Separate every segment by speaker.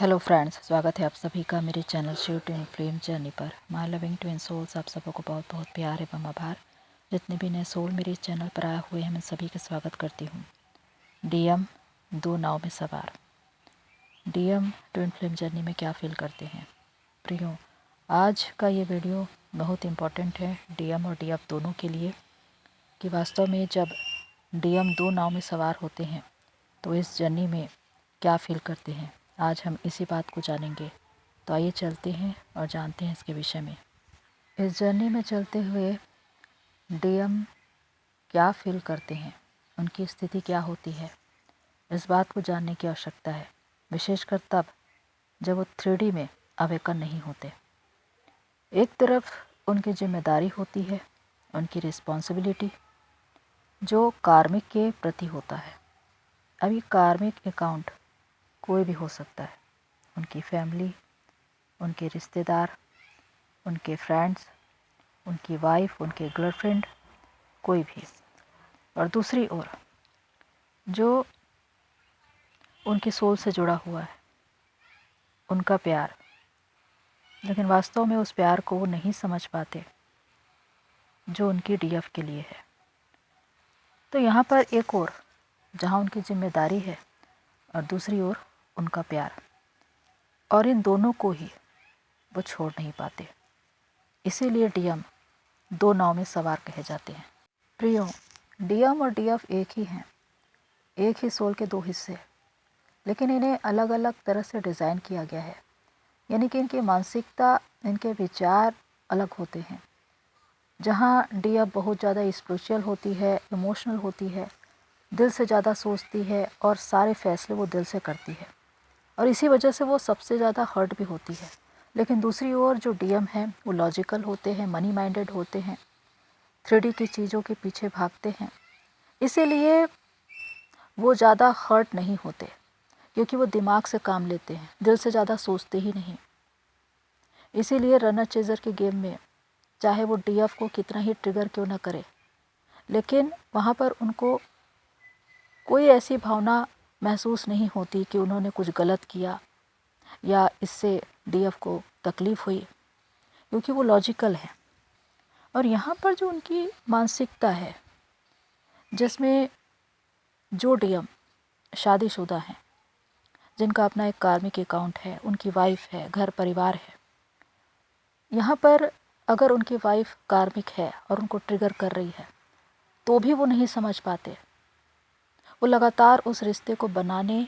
Speaker 1: Hello friends, स्वागत है आप सभी का मेरे channel Shiv twin flame journey पर। माय लविंग ट्विन सोल्स, आप सबको बहुत बहुत प्यार एवं आभार। जितने भी नए सोल मेरे इस चैनल पर आए हुए हैं, मैं सभी का स्वागत करती हूँ। डीएम दो नाव में सवार। डीएम ट्विन फ्लेम जर्नी में क्या फील करते हैं प्रियो? आज का ये वीडियो बहुत इम्पोर्टेंट है डीएम और डीएफ दोनों के लिए, कि वास्तव में जब डीएम दो नाव में सवार होते हैं तो इस जर्नी में क्या फील करते हैं। आज हम इसी बात को जानेंगे, तो आइए चलते हैं और जानते हैं इसके विषय में। इस जर्नी में चलते हुए डीएम क्या फील करते हैं, उनकी स्थिति क्या होती है, इस बात को जानने की आवश्यकता है, विशेषकर तब जब वो 3D में अवेकन नहीं होते। एक तरफ उनकी जिम्मेदारी होती है, उनकी रिस्पॉन्सिबिलिटी, जो कार्मिक के प्रति होता है। अब ये कार्मिक अकाउंट कोई भी हो सकता है, उनकी फैमिली, उनके रिश्तेदार, उनके फ्रेंड्स, उनकी वाइफ, उनके गर्लफ्रेंड, कोई भी। और दूसरी ओर जो उनकी सोल से जुड़ा हुआ है, उनका प्यार, लेकिन वास्तव में उस प्यार को वो नहीं समझ पाते जो उनकी डीएफ के लिए है। तो यहाँ पर एक और जहाँ उनकी जिम्मेदारी है और दूसरी ओर उनका प्यार, और इन दोनों को ही वो छोड़ नहीं पाते। इसीलिए डीएम दो नाव में सवार कहे जाते हैं। प्रियो, डीएम और डीएफ एक ही हैं, एक ही सोल के दो हिस्से, लेकिन इन्हें अलग अलग तरह से डिज़ाइन किया गया है। यानी कि इनकी मानसिकता, इनके विचार अलग होते हैं। जहाँ डीएफ बहुत ज़्यादा स्पिरिचुअल होती है, इमोशनल होती है, दिल से ज़्यादा सोचती है और सारे फैसले वो दिल से करती है, और इसी वजह से वो सबसे ज़्यादा हर्ट भी होती है। लेकिन दूसरी ओर जो डीएम हैं वो लॉजिकल होते हैं, मनी माइंडेड होते हैं, 3D की चीज़ों के पीछे भागते हैं। इसीलिए वो ज़्यादा हर्ट नहीं होते, क्योंकि वो दिमाग से काम लेते हैं, दिल से ज़्यादा सोचते ही नहीं। इसीलिए रनर चेजर के गेम में चाहे वो डीएफ को कितना ही ट्रिगर क्यों ना करे, लेकिन वहाँ पर उनको कोई ऐसी भावना महसूस नहीं होती कि उन्होंने कुछ गलत किया या इससे डीएफ को तकलीफ़ हुई, क्योंकि वो लॉजिकल है। और यहाँ पर जो उनकी मानसिकता है, जिसमें जो डीएम शादीशुदा हैं, जिनका अपना एक कार्मिक अकाउंट है, उनकी वाइफ है, घर परिवार है, यहाँ पर अगर उनकी वाइफ कार्मिक है और उनको ट्रिगर कर रही है तो भी वो नहीं समझ पाते। वो लगातार उस रिश्ते को बनाने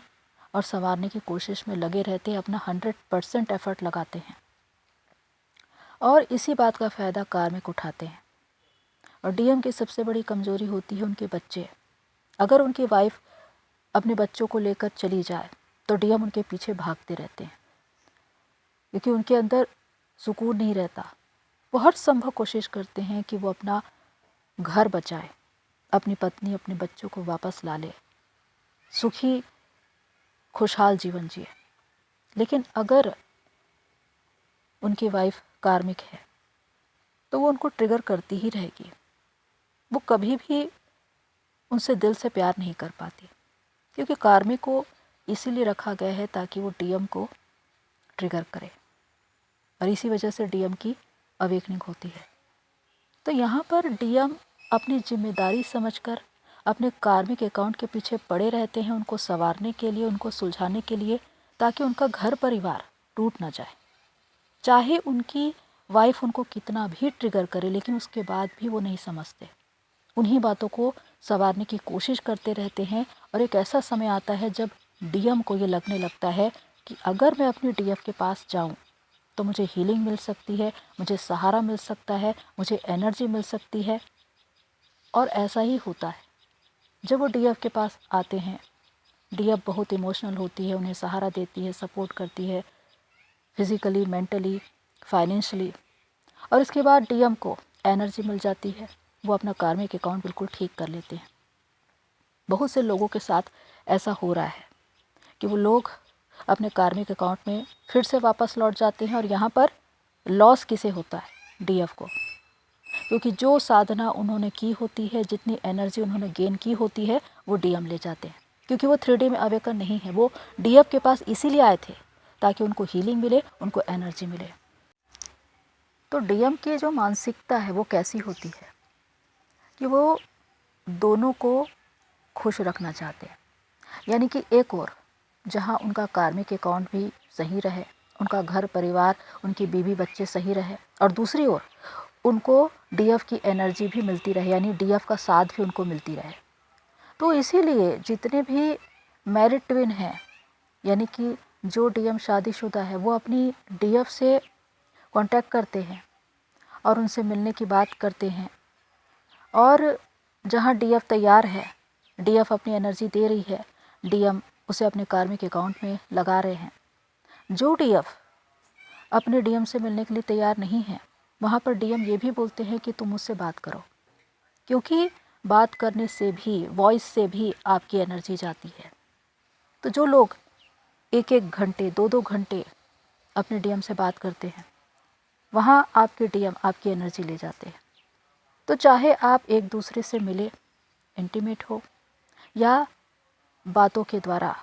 Speaker 1: और संवारने की कोशिश में लगे रहते हैं, अपना 100% एफर्ट लगाते हैं, और इसी बात का फ़ायदा कार्मिक उठाते हैं। और डीएम की सबसे बड़ी कमज़ोरी होती है उनके बच्चे। अगर उनकी वाइफ अपने बच्चों को लेकर चली जाए तो डीएम उनके पीछे भागते रहते हैं, क्योंकि उनके अंदर सुकून नहीं रहता। वो हर संभव कोशिश करते हैं कि वो अपना घर बचाए, अपनी पत्नी, अपने बच्चों को वापस ला ले, सुखी खुशहाल जीवन जिए। लेकिन अगर उनकी वाइफ कार्मिक है तो वो उनको ट्रिगर करती ही रहेगी। वो कभी भी उनसे दिल से प्यार नहीं कर पाती, क्योंकि कार्मिक को इसीलिए रखा गया है ताकि वो डीएम को ट्रिगर करे, और इसी वजह से डीएम की अवेकनिंग होती है। तो यहाँ पर डीएम अपनी जिम्मेदारी समझकर अपने कार्मिक अकाउंट के पीछे पड़े रहते हैं, उनको संवारने के लिए, उनको सुलझाने के लिए, ताकि उनका घर परिवार टूट ना जाए। चाहे उनकी वाइफ उनको कितना भी ट्रिगर करे, लेकिन उसके बाद भी वो नहीं समझते, उन्हीं बातों को संवारने की कोशिश करते रहते हैं। और एक ऐसा समय आता है जब डीएम को ये लगने लगता है कि अगर मैं अपनी डीएफ के पास जाऊं तो मुझे हीलिंग मिल सकती है, मुझे सहारा मिल सकता है, मुझे एनर्जी मिल सकती है। और ऐसा ही होता है जब वो डीएफ के पास आते हैं। डीएफ बहुत इमोशनल होती है, उन्हें सहारा देती है, सपोर्ट करती है, फिज़िकली, मेंटली, फाइनेंशियली, और इसके बाद डीएम को एनर्जी मिल जाती है, वो अपना कार्मिक अकाउंट बिल्कुल ठीक कर लेते हैं। बहुत से लोगों के साथ ऐसा हो रहा है कि वो लोग अपने कार्मिक अकाउंट में फिर से वापस लौट जाते हैं, और यहाँ पर लॉस किसे होता है? डीएफ को, क्योंकि जो साधना उन्होंने की होती है, जितनी एनर्जी उन्होंने गेन की होती है, वो डीएम ले जाते हैं, क्योंकि वो 3D में अवेकन नहीं है। वो डीएफ के पास इसीलिए आए थे ताकि उनको हीलिंग मिले, उनको एनर्जी मिले। तो डीएम की जो मानसिकता है वो कैसी होती है कि वो दोनों को खुश रखना चाहते हैं। यानी कि एक और जहाँ उनका कार्मिक अकाउंट भी सही रहे, उनका घर परिवार, उनकी बीवी बच्चे सही रहे, और दूसरी ओर उनको डीएफ की एनर्जी भी मिलती रहे, यानी डीएफ का साथ भी उनको मिलती रहे। तो इसीलिए जितने भी मैरिड ट्विन हैं, यानी कि जो डीएम शादीशुदा है, वो अपनी डीएफ से कांटेक्ट करते हैं और उनसे मिलने की बात करते हैं। और जहाँ डीएफ तैयार है, डीएफ अपनी एनर्जी दे रही है, डीएम उसे अपने कार्मिक अकाउंट में लगा रहे हैं। जो डीएफ अपने डीएम से मिलने के लिए तैयार नहीं है, वहाँ पर डीएम ये भी बोलते हैं कि तुम मुझसे बात करो, क्योंकि बात करने से भी, वॉइस से भी आपकी एनर्जी जाती है। तो जो लोग 1-1 घंटे, 2-2 घंटे अपने डीएम से बात करते हैं, वहाँ आपके डीएम आपकी एनर्जी ले जाते हैं। तो चाहे आप एक दूसरे से मिले, इंटीमेट हो, या बातों के द्वारा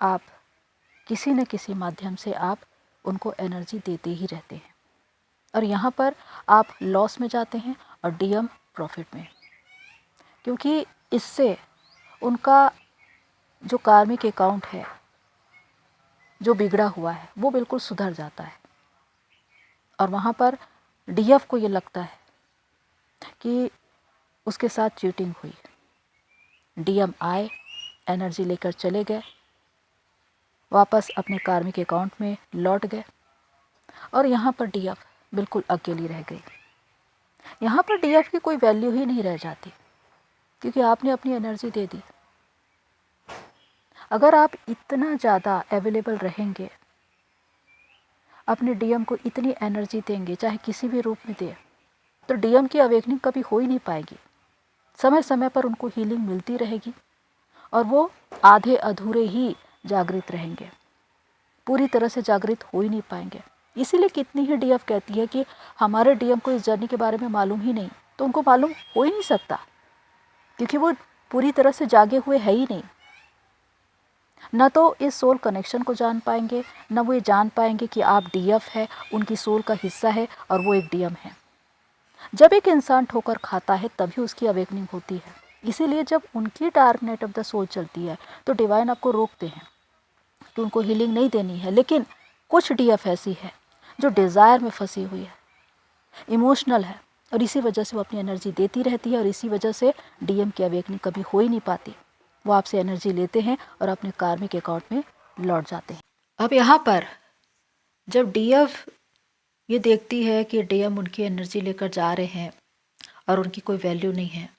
Speaker 1: आप किसी न किसी माध्यम से आप उनको एनर्जी देते ही रहते हैं। और यहाँ पर आप लॉस में जाते हैं और डीएम प्रॉफिट में, क्योंकि इससे उनका जो कार्मिक अकाउंट है, जो बिगड़ा हुआ है, वो बिल्कुल सुधर जाता है। और वहाँ पर डीएफ को ये लगता है कि उसके साथ चीटिंग हुई। डीएम आए, एनर्जी लेकर चले गए, वापस अपने कार्मिक अकाउंट में लौट गए, और यहाँ पर डीएफ बिल्कुल अकेली रह गई। यहाँ पर डीएफ की कोई वैल्यू ही नहीं रह जाती, क्योंकि आपने अपनी एनर्जी दे दी। अगर आप इतना ज़्यादा अवेलेबल रहेंगे, अपने डीएम को इतनी एनर्जी देंगे, चाहे किसी भी रूप में दे, तो डीएम की अवेकनिंग कभी हो ही नहीं पाएगी। समय समय पर उनको हीलिंग मिलती रहेगी और वो आधे अधूरे ही जागृत रहेंगे, पूरी तरह से जागृत हो ही नहीं पाएंगे। इसीलिए कितनी ही डीएफ कहती है कि हमारे डीएम को इस जर्नी के बारे में मालूम ही नहीं, तो उनको मालूम हो ही नहीं सकता, क्योंकि वो पूरी तरह से जागे हुए है ही नहीं। न तो इस सोल कनेक्शन को जान पाएंगे, न वो ये जान पाएंगे कि आप डीएफ है, उनकी सोल का हिस्सा है और वो एक डीएम है। जब एक इंसान ठोकर खाता है तभी उसकी अवेकनिंग होती है। इसीलिए जब उनकी dark night of the soul चलती है तो डिवाइन आपको रोकते हैं कि उनको हीलिंग नहीं देनी है। लेकिन कुछ डीएफ ऐसी है जो डिज़ायर में फंसी हुई है, इमोशनल है, और इसी वजह से वो अपनी एनर्जी देती रहती है, और इसी वजह से डीएम की अवेकनिंग कभी हो ही नहीं पाती। वो आपसे एनर्जी लेते हैं और अपने कार्मिक अकाउंट में लौट जाते हैं। अब यहाँ पर जब डीएफ ये देखती है कि डीएम उनकी एनर्जी लेकर जा रहे हैं और उनकी कोई वैल्यू नहीं है,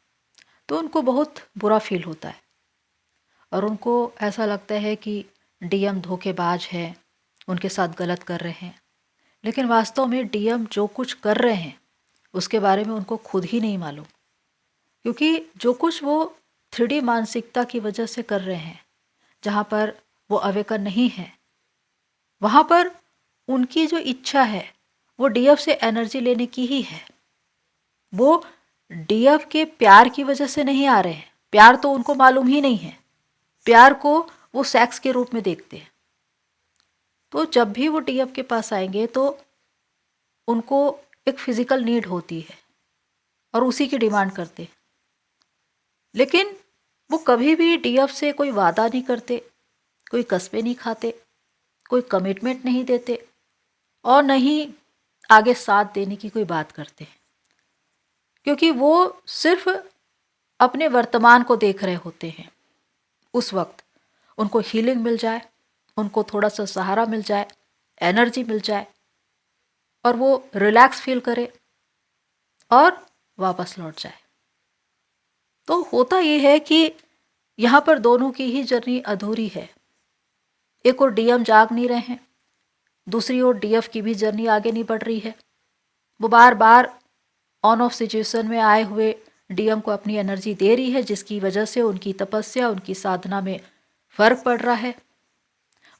Speaker 1: तो उनको बहुत बुरा फील होता है और उनको ऐसा लगता है कि डीएम धोखेबाज है, उनके साथ गलत कर रहे हैं। लेकिन वास्तव में डीएम जो कुछ कर रहे हैं उसके बारे में उनको खुद ही नहीं मालूम, क्योंकि जो कुछ वो 3D मानसिकता की वजह से कर रहे हैं, जहाँ पर वो अवेकन नहीं है, वहाँ पर उनकी जो इच्छा है वो डीएफ से एनर्जी लेने की ही है। वो डीएफ के प्यार की वजह से नहीं आ रहे हैं, प्यार तो उनको मालूम ही नहीं है, प्यार को वो सेक्स के रूप में देखते हैं। तो जब भी वो डीएफ के पास आएंगे तो उनको एक फिजिकल नीड होती है और उसी की डिमांड करते हैं। लेकिन वो कभी भी डीएफ से कोई वादा नहीं करते, कोई कस्में नहीं खाते, कोई कमिटमेंट नहीं देते, और न ही आगे साथ देने की कोई बात करते हैं, क्योंकि वो सिर्फ अपने वर्तमान को देख रहे होते हैं। उस वक्त उनको हीलिंग मिल जाए, उनको थोड़ा सा सहारा मिल जाए, एनर्जी मिल जाए, और वो रिलैक्स फील करे और वापस लौट जाए। तो होता ये है कि यहाँ पर दोनों की ही जर्नी अधूरी है। एक और डीएम जाग नहीं रहे हैं, दूसरी ओर डीएफ की भी जर्नी आगे नहीं बढ़ रही है। वो बार बार ऑन ऑफ सिचुएशन में आए हुए डीएम को अपनी एनर्जी दे रही है, जिसकी वजह से उनकी तपस्या, उनकी साधना में फ़र्क पड़ रहा है।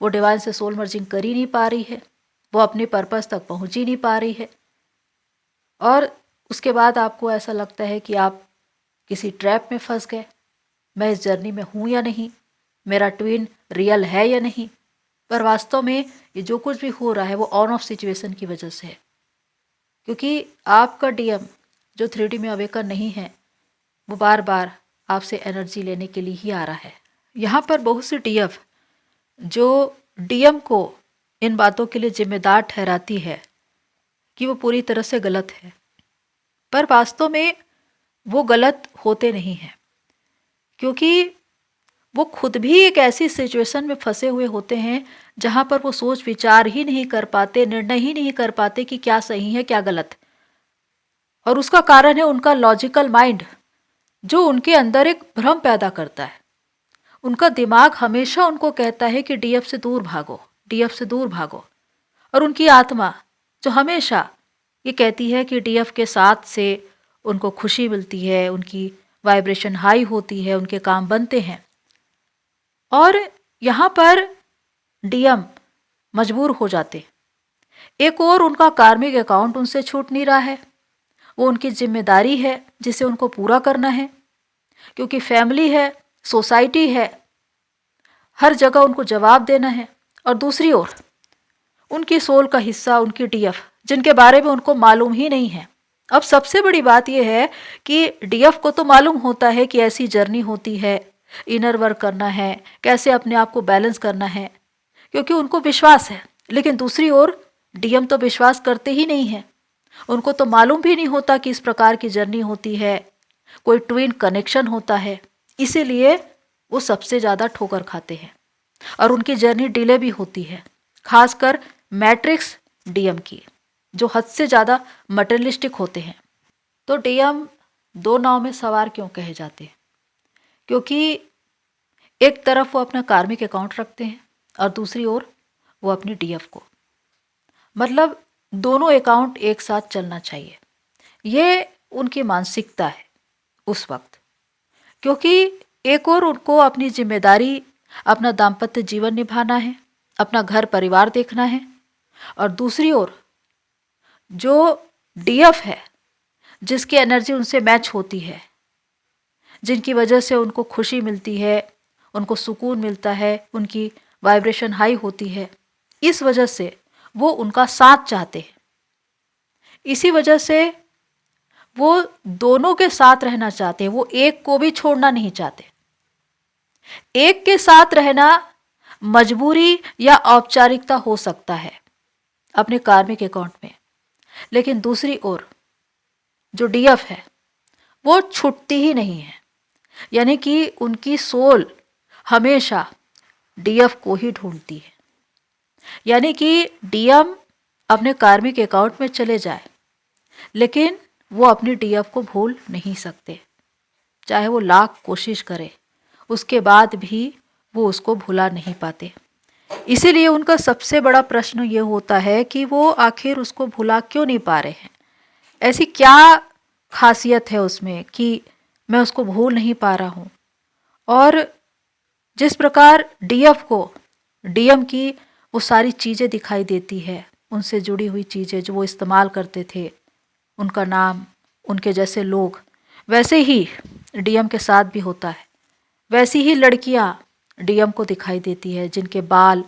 Speaker 1: वो डिवाइन से सोल मर्जिंग कर ही नहीं पा रही है, वो अपने पर्पस तक पहुंच ही नहीं पा रही है। और उसके बाद आपको ऐसा लगता है कि आप किसी ट्रैप में फंस गए, मैं इस जर्नी में हूँ या नहीं, मेरा ट्विन रियल है या नहीं। पर वास्तव में ये जो कुछ भी हो रहा है वो ऑन ऑफ सिचुएशन की वजह से है, क्योंकि आपका डीएम जो 3D में अवेकन नहीं है वो बार बार आपसे एनर्जी लेने के लिए ही आ रहा है। यहाँ पर बहुत सी डीएफ जो डीएम को इन बातों के लिए जिम्मेदार ठहराती है कि वो पूरी तरह से गलत है, पर वास्तव में वो गलत होते नहीं हैं, क्योंकि वो खुद भी एक ऐसी सिचुएशन में फंसे हुए होते हैं जहाँ पर वो सोच विचार ही नहीं कर पाते, निर्णय ही नहीं कर पाते कि क्या सही है क्या गलत। और उसका कारण है उनका लॉजिकल माइंड, जो उनके अंदर एक भ्रम पैदा करता है। उनका दिमाग हमेशा उनको कहता है कि डीएफ से दूर भागो, डीएफ से दूर भागो। और उनकी आत्मा जो हमेशा ये कहती है कि डीएफ के साथ से उनको खुशी मिलती है, उनकी वाइब्रेशन हाई होती है, उनके काम बनते हैं। और यहाँ पर डीएम मजबूर हो जाते। एक और उनका कार्मिक अकाउंट उनसे छूट नहीं रहा है, वो उनकी जिम्मेदारी है जिसे उनको पूरा करना है, क्योंकि फैमिली है, सोसाइटी है, हर जगह उनको जवाब देना है। और दूसरी ओर उनकी सोल का हिस्सा, उनकी डीएफ, जिनके बारे में उनको मालूम ही नहीं है। अब सबसे बड़ी बात यह है कि डीएफ को तो मालूम होता है कि ऐसी जर्नी होती है, इनर वर्क करना है, कैसे अपने आप को बैलेंस करना है, क्योंकि उनको विश्वास है। लेकिन दूसरी ओर डीएम तो विश्वास करते ही नहीं है, उनको तो मालूम भी नहीं होता कि इस प्रकार की जर्नी होती है, कोई ट्विन कनेक्शन होता है। इसीलिए वो सबसे ज़्यादा ठोकर खाते हैं और उनकी जर्नी डिले भी होती है, खासकर मैट्रिक्स डीएम की, जो हद से ज़्यादा मटेरियलिस्टिक होते हैं। तो डीएम दो नाव में सवार क्यों कहे जाते हैं? क्योंकि एक तरफ वो अपना कार्मिक अकाउंट रखते हैं और दूसरी ओर वो अपनी डीएफ को, मतलब दोनों अकाउंट एक साथ चलना चाहिए। ये उनकी मानसिकता है उस वक्त, क्योंकि एक और उनको अपनी जिम्मेदारी, अपना दाम्पत्य जीवन निभाना है, अपना घर परिवार देखना है, और दूसरी ओर जो डीएफ है जिसकी एनर्जी उनसे मैच होती है, जिनकी वजह से उनको खुशी मिलती है, उनको सुकून मिलता है, उनकी वाइब्रेशन हाई होती है, इस वजह से वो उनका साथ चाहते हैं। इसी वजह से वो दोनों के साथ रहना चाहते हैं, वो एक को भी छोड़ना नहीं चाहते। एक के साथ रहना मजबूरी या औपचारिकता हो सकता है अपने कार्मिक अकाउंट में, लेकिन दूसरी ओर जो डीएफ है वो छूटती ही नहीं है, यानी कि उनकी सोल हमेशा डीएफ को ही ढूंढती है। यानी कि डीएम अपने कार्मिक अकाउंट में चले जाए, लेकिन वो अपनी डीएफ को भूल नहीं सकते, चाहे वो लाख कोशिश करे, उसके बाद भी वो उसको भुला नहीं पाते। इसीलिए उनका सबसे बड़ा प्रश्न ये होता है कि वो आखिर उसको भुला क्यों नहीं पा रहे हैं। ऐसी क्या खासियत है उसमें कि मैं उसको भूल नहीं पा रहा हूँ। और जिस प्रकार डीएफ को डीएम की वो सारी चीज़ें दिखाई देती है, उनसे जुड़ी हुई चीज़ें जो वो इस्तेमाल करते थे, उनका नाम, उनके जैसे लोग, वैसे ही डीएम के साथ भी होता है। वैसी ही लड़कियां डीएम को दिखाई देती है, जिनके बाल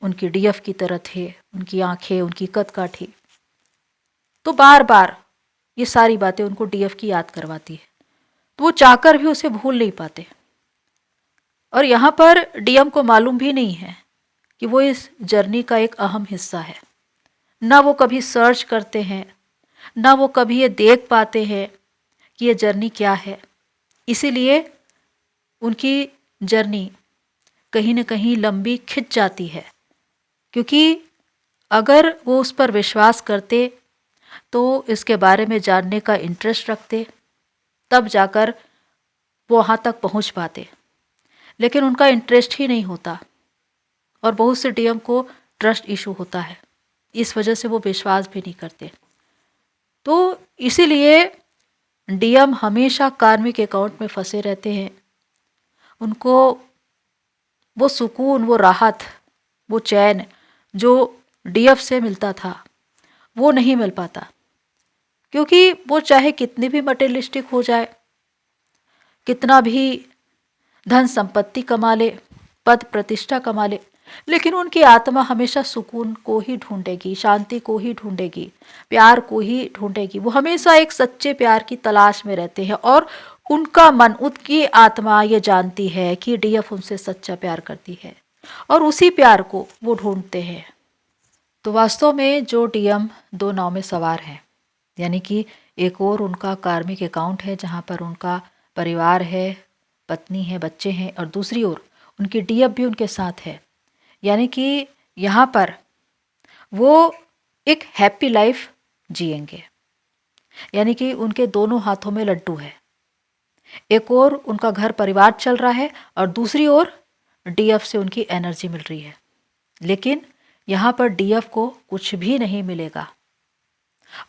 Speaker 1: उनकी डीएफ की तरह थे, उनकी आंखें, उनकी कदकाठी। तो बार बार ये सारी बातें उनको डीएफ की याद करवाती है, तो वो चाहकर भी उसे भूल नहीं पाते। और यहाँ पर डीएम को मालूम भी नहीं है कि वो इस जर्नी का एक अहम हिस्सा है। ना वो कभी सर्च करते हैं, ना वो कभी ये देख पाते हैं कि ये जर्नी क्या है। इसीलिए उनकी जर्नी कहीं न कहीं लंबी खिंच जाती है, क्योंकि अगर वो उस पर विश्वास करते तो इसके बारे में जानने का इंटरेस्ट रखते, तब जाकर वो वहाँ तक पहुँच पाते। लेकिन उनका इंटरेस्ट ही नहीं होता और बहुत से डीएम को ट्रस्ट इशू होता है, इस वजह से वो विश्वास भी नहीं करते। तो इसीलिए डीएम हमेशा कार्मिक अकाउंट में फंसे रहते हैं। उनको वो सुकून, वो राहत, वो चैन जो डीएफ से मिलता था वो नहीं मिल पाता, क्योंकि वो चाहे कितनी भी मटेरियलिस्टिक हो जाए, कितना भी धन संपत्ति कमा ले, पद प्रतिष्ठा कमा ले, लेकिन उनकी आत्मा हमेशा सुकून को ही ढूंढेगी, शांति को ही ढूंढेगी, प्यार को ही ढूंढेगी। वो हमेशा एक सच्चे प्यार की तलाश में रहते हैं और उनका मन, उनकी आत्मा ये जानती है कि डीएफ उनसे सच्चा प्यार करती है और उसी प्यार को वो ढूंढते हैं। तो वास्तव में जो डीएम दो नाव में सवार हैं, यानी कि एक और उनका कार्मिक अकाउंट है जहाँ पर उनका परिवार है, पत्नी है, बच्चे हैं, और दूसरी ओर उनकी डीएफ भी उनके साथ है। यानी कि यहाँ पर वो एक हैप्पी लाइफ जिएंगे, यानी कि उनके दोनों हाथों में लड्डू है। एक और उनका घर परिवार चल रहा है और दूसरी ओर डीएफ से उनकी एनर्जी मिल रही है। लेकिन यहाँ पर डीएफ को कुछ भी नहीं मिलेगा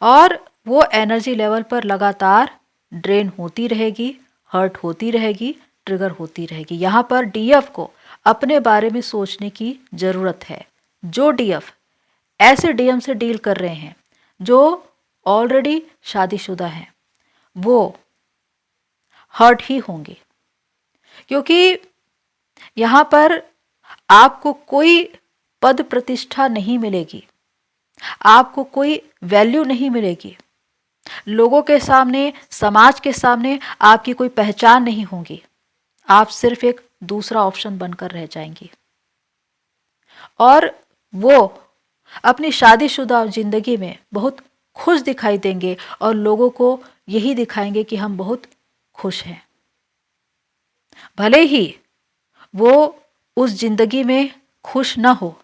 Speaker 1: और वो एनर्जी लेवल पर लगातार ड्रेन होती रहेगी, हर्ट होती रहेगी, ट्रिगर होती रहेगी। यहाँ पर डीएफ को अपने बारे में सोचने की ज़रूरत है। जो डीएफ ऐसे डीएम से डील कर रहे हैं जो ऑलरेडी शादीशुदा हैं, वो हर्ट ही होंगे, क्योंकि यहाँ पर आपको कोई पद प्रतिष्ठा नहीं मिलेगी, आपको कोई वैल्यू नहीं मिलेगी, लोगों के सामने, समाज के सामने आपकी कोई पहचान नहीं होगी। आप सिर्फ एक दूसरा ऑप्शन बनकर रह जाएंगी और वो अपनी शादीशुदा जिंदगी में बहुत खुश दिखाई देंगे और लोगों को यही दिखाएंगे कि हम बहुत खुश हैं। भले ही वो उस जिंदगी में खुश ना हो,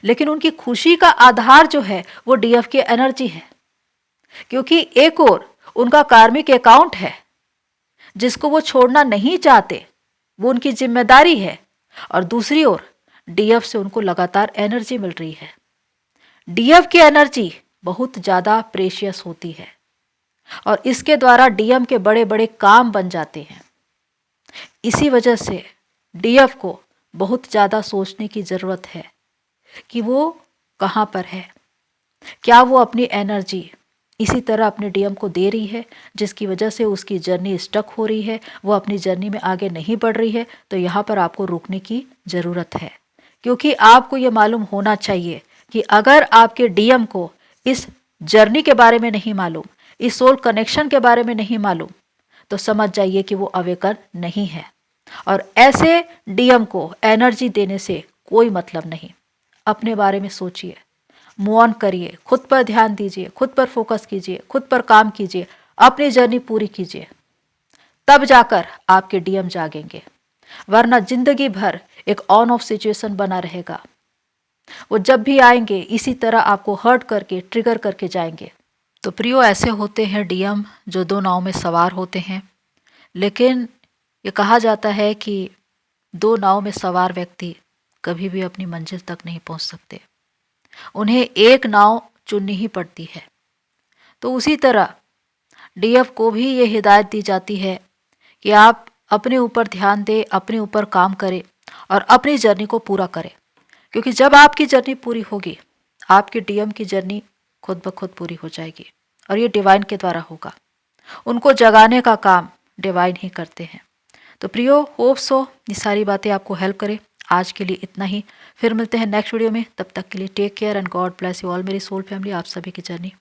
Speaker 1: लेकिन उनकी खुशी का आधार जो है वो डीएफ की एनर्जी है, क्योंकि एक और उनका कार्मिक अकाउंट है जिसको वो छोड़ना नहीं चाहते, वो उनकी जिम्मेदारी है, और दूसरी ओर डीएफ से उनको लगातार एनर्जी मिल रही है। डीएफ की एनर्जी बहुत ज़्यादा प्रेशियस होती है और इसके द्वारा डीएम के बड़े बड़े काम बन जाते हैं। इसी वजह से डीएफ को बहुत ज़्यादा सोचने की ज़रूरत है कि वो कहाँ पर है, क्या वो एनर्जी एनर्जी इसी तरह अपने डीएम को दे रही है जिसकी वजह से उसकी जर्नी स्टक हो रही है, वो अपनी जर्नी में आगे नहीं बढ़ रही है। तो यहाँ पर आपको रुकने की ज़रूरत है, क्योंकि आपको ये मालूम होना चाहिए कि अगर आपके डीएम को इस जर्नी के बारे में नहीं मालूम, इस सोल कनेक्शन के बारे में नहीं मालूम, तो समझ जाइए कि वो अवेकन नहीं है और ऐसे डीएम को एनर्जी देने से कोई मतलब नहीं। अपने बारे में सोचिए, मूव ऑन करिए, खुद पर ध्यान दीजिए, खुद पर फोकस कीजिए, खुद पर काम कीजिए, अपनी जर्नी पूरी कीजिए, तब जाकर आपके डीएम जागेंगे, वरना जिंदगी भर एक ऑन ऑफ सिचुएशन बना रहेगा। वो जब भी आएंगे इसी तरह आपको हर्ट करके, ट्रिगर करके जाएंगे। तो प्रियो, ऐसे होते हैं डीएम जो दो नाव में सवार होते हैं, लेकिन ये कहा जाता है कि दो नाव में सवार व्यक्ति कभी भी अपनी मंजिल तक नहीं पहुंच सकते, उन्हें एक नाव चुननी ही पड़ती है। तो उसी तरह डीएफ को भी ये हिदायत दी जाती है कि आप अपने ऊपर ध्यान दें, अपने ऊपर काम करें और अपनी जर्नी को पूरा करें, क्योंकि जब आपकी जर्नी पूरी होगी, आपकी डीएम की जर्नी खुद ब खुद पूरी हो जाएगी और ये डिवाइन के द्वारा होगा। उनको जगाने का काम डिवाइन ही करते हैं। तो प्रियो, होप सो ये सारी बातें आपको हेल्प करें। आज के लिए इतना ही, फिर मिलते हैं नेक्स्ट वीडियो में। तब तक के लिए take care and God bless you all मेरी सोल फैमिली। आप सभी की जर्नी